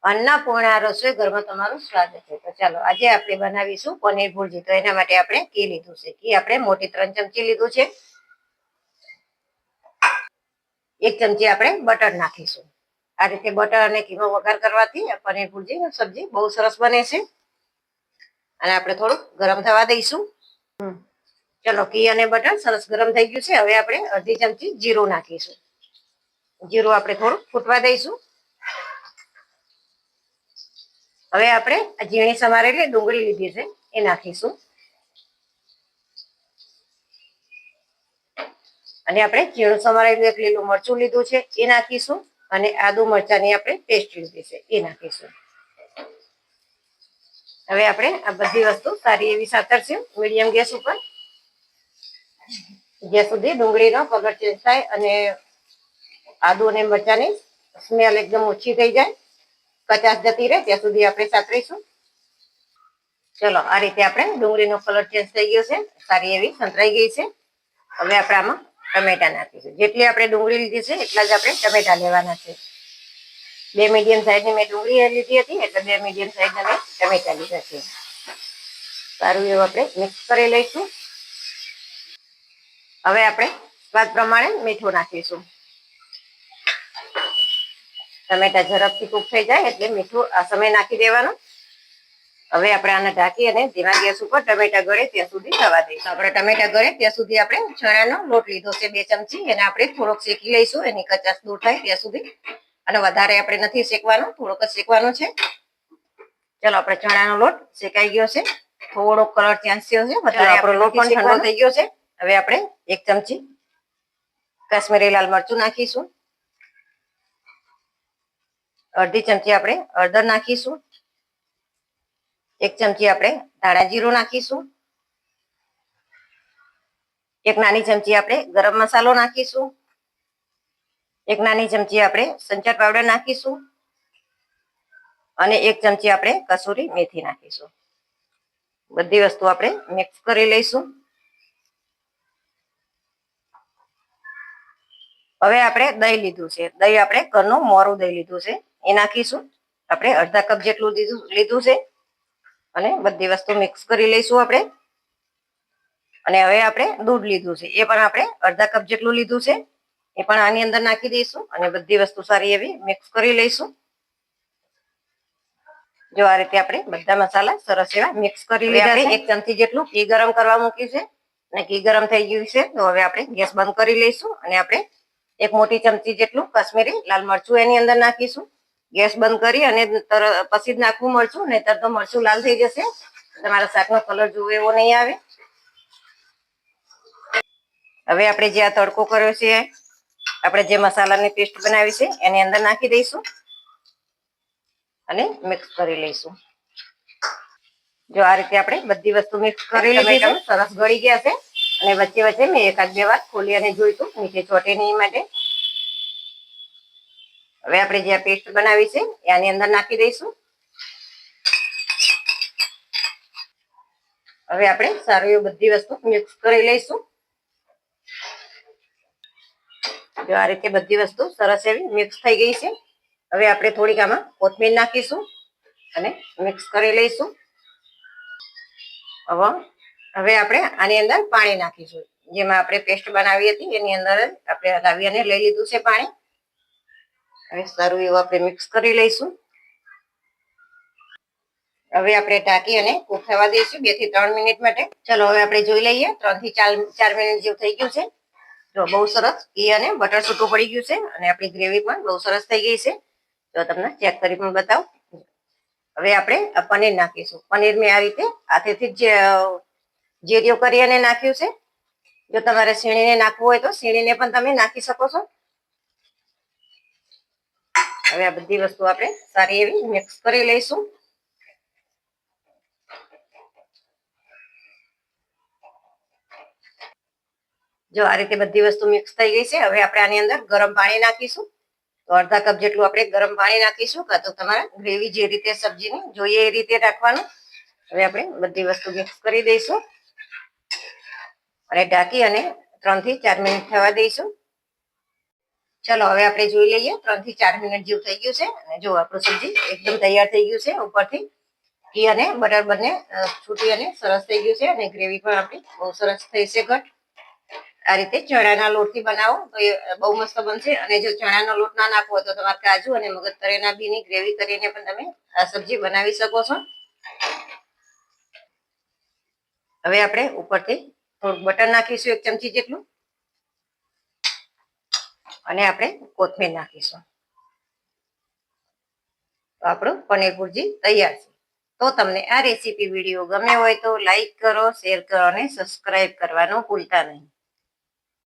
अन्नपूर्णा रसोई घરમાં તમારું સ્વાગત છે। તો ચાલો આજે આપણે બનાવીશું પનીર ભુરજી। તો એના માટે આપણે ઘી લીધું છે। ઘી આપણે મોટી 3 ચમચી લીધું છે। 1 ચમચી આપણે બટર નાખીશું। આ રીતે બટર અને ઘીનો વઘાર કરવાથી પનીર ભુરજી સબ્જી બહુ સરસ બને છે। અને આપણે થોડું ગરમ થવા દઈશું। ચલો ઘી અને બટર સરસ ગરમ થઈ ગયું છે। હવે આપણે અડધી ચમચી જીરું નાખીશું। જીરું આપણે થોડું ફૂટવા દઈશું। હવે આપણે ઝીણી સમારેલી ડુંગળી લીધી છે એ નાખીશું। અને આપણે ઝીણું સમારેલું એક લીલું મરચું લીધું છે એ નાખીશું। અને આદુ મરચાની આપણે પેસ્ટ લીધી છે એ નાખીશું। હવે આપણે આ બધી વસ્તુ સારી એવી સાતરશું મીડિયમ ગેસ ઉપર, જ્યાં સુધી ડુંગળીનો કલર ચેન્જ થાય અને આદુ અને મરચાની સ્મેલ એકદમ ઓછી થઈ જાય, કચાશ જતી રહે ત્યાં સુધી આપણે સાતરીશું। ચલો આ રીતે આપણે ડુંગળીનો કલર ચેન્જ થઈ ગયો છે, સારી એવી સંતરાઈ ગઈ છે। હવે આપણે આમાં ટમેટા નાખીશું। જેટલી આપણે ડુંગળી લીધી છે એટલા જ આપણે ટમેટા લેવાના છે। 2 મીડિયમ સાઈઝની મેં ડુંગળી લીધી હતી એટલે 2 મીડિયમ સાઈઝના મેં ટમેટા લીધા છે। સારું એવું આપણે મિક્સ કરી લઈશું। હવે આપણે સ્વાદ પ્રમાણે મીઠું નાખીશું। ટમેટા ઝડપથી કૂક થઈ જાય એટલે મીઠું આ સમય નાખી દેવાનું। હવે આપણે આને ઢાંકી અને ધીમા ગેસ ઉપર ટમેટા ગળે ત્યાં સુધી થવા દઈશું। આપણે ટમેટા ગળે ત્યાં સુધી આપણે ચણાનો લોટ લીધો છે 2 ચમચી, એને આપણે થોડોક શેકી લઈશું એની કચાશ દૂર થાય ત્યાં સુધી। અને વધારે આપણે નથી શેકવાનો, થોડોક જ શેકવાનો છે। ચલો આપણે ચણાનો લોટ શેકાઈ ગયો છે, થોડો કલર ચેન્જ થયો છે, વધારે આપણો લોટ પણ ઠંડો થઈ ગયો છે। હવે આપણે 1 ચમચી કાશ્મીરી લાલ મરચું નાખીશું। અડધી ચમચી આપણે હળદર નાખીશું। 1 ચમચી આપણે ધાણા જીરું નાખીશું। 1 નાની ચમચી આપણે ગરમ મસાલો નાખીશું। 1 નાની ચમચી આપણે સંચર પાવડર નાખીશું। અને 1 ચમચી આપણે કસૂરી મેથી નાખીશું। બધી વસ્તુ આપણે મિક્સ કરી લઈશું। હવે આપણે દહીં લીધું છે, દહીં આપણે ઘરનું મોરું દહીં લીધું છે એ નાખીશું। આપણે અડધા કપ જેટલું લીધું છે અને બધી વસ્તુ મિક્સ કરી લઈશું આપણે। અને હવે આપણે દૂધ લીધું છે, એ પણ આપણે અડધા કપ જેટલું લીધું છે, એ પણ આની અંદર નાખી દઈશું અને બધી વસ્તુ સારી એવી મિક્સ કરી લઈશું। જો આ રીતે આપણે બધા મસાલા સરસ એવા મિક્સ કરી લીધા છે। 1 ચમચી જેટલું ઘી ગરમ કરવા મૂક્યું છે અને ઘી ગરમ થઈ ગયું છે, તો હવે આપણે ગેસ બંધ કરી લઈશું અને આપણે 1 મોટી ચમચી જેટલું કાશ્મીરી લાલ મરચું એની અંદર નાખીશું। ગેસ બંધ કરી અને પછી જ નાખવું મરચું, નહીતર તો મરચું લાલ થઈ જશે, તમારા શાકનો કલર જોવે એવો નહીં આવે। હવે આપણે જે આ તડકો કર્યો છે, આપણે જે મસાલાની પેસ્ટ બનાવી છે એની અંદર નાખી દઈશું અને મિક્સ કરી લઈશું। જો આ રીતે આપણે બધી વસ્તુ મિક્સ કરી લીધી છે, સરસ ગળી ગયા છે અને વચ્ચે વચ્ચે મેં 1-2 વાર ખોલી અને જોઈતું નીચે ચોટે નહીં માટે। હવે આપણે જે આ પેસ્ટ બનાવી છે એ આની અંદર નાખી દઈશું। હવે આપણે સારી એવી બધી વસ્તુ મિક્સ કરી લઈશું। જો આ રીતે બધી વસ્તુ સરસ એવી મિક્સ થઈ ગઈ છે। હવે આપણે થોડીક આમાં કોથમીર નાખીશું અને મિક્સ કરી લઈશું। હવે આપણે આની અંદર પાણી નાખીશું। જેમાં આપણે પેસ્ટ બનાવી હતી એની અંદર આપણે હલાવી અને લઈ લીધું છે પાણી। હવે સારું એવું આપણે મિક્સ કરી લઈશું। હવે આપણે ઢાંકી અને કૂક થવા દઈશું 2 થી 3 મિનિટ માટે। ચલો હવે આપણે જોઈ લઈએ, 3 થી 4 મિનિટ જેવું થઈ ગયું છે। તો બહુ સરસ ઘી અને બટર છૂટું પડી ગયું છે અને આપણી ગ્રેવી પણ બહુ સરસ થઈ ગઈ છે। તો તમને ચેક કરી પણ બતાવું। હવે આપણે પનીર નાખીશું। પનીર મેં આ રીતે હાથેથી જ જેરીઓ કરી અને નાખ્યું છે। જો તમારે સીણીને નાખવું હોય તો સીણીને પણ તમે નાખી શકો છો। હવે આ બધી વસ્તુ આપણે સારી એવી મિક્સ કરી લઈશું। જો આ રીતે બધી વસ્તુ મિક્સ થઈ ગઈ છે, હવે આપણે આની અંદર ગરમ પાણી નાખીશું। તો અડધા કપ જેટલું આપણે ગરમ પાણી નાખીશું, કાં તો તમારે ગ્રેવી જે રીતે સબ્જીની જોઈએ એ રીતે રાખવાનું। હવે આપણે બધી વસ્તુ મિક્સ કરી દઈશું અને ઢાંકી અને 3 થી 4 મિનિટ થવા દઈશું। ચલો હવે આપણે જોઈ લઈએ 3 થી 4 મિનિટ જેવું થઈ ગયું છે અને જો આપણું સબ્જી એકદમ તૈયાર થઈ ગયું છે ઉપરથી ઘી અને બટર બંને છૂટી અને સરસ થઈ ગયું છે અને ગ્રેવી પણ આપણી બહુ સરસ થઈ છે ઘટ આ રીતે ચણાના લોટથી બનાવો તો એ બહુ મસ્ત બનશે અને જો ચણાનો લોટ ના નાખવો તો તમારે કાજુ અને મગજતરીના બીની ગ્રેવી કરીને પણ તમે આ સબ્જી બનાવી શકો છો હવે આપણે ઉપરથી થોડુંક બટર નાખીશું 1 ચમચી જેટલું અને આપણે કોથમીર નાખીશું તો આપણું પનીર ભુરજી તૈયાર છે તો તમને આ રેસીપી વિડીયો ગમે હોય તો લાઈક કરો શેર કરો અને સબસ્ક્રાઇબ કરવાનું ભૂલતા નહીં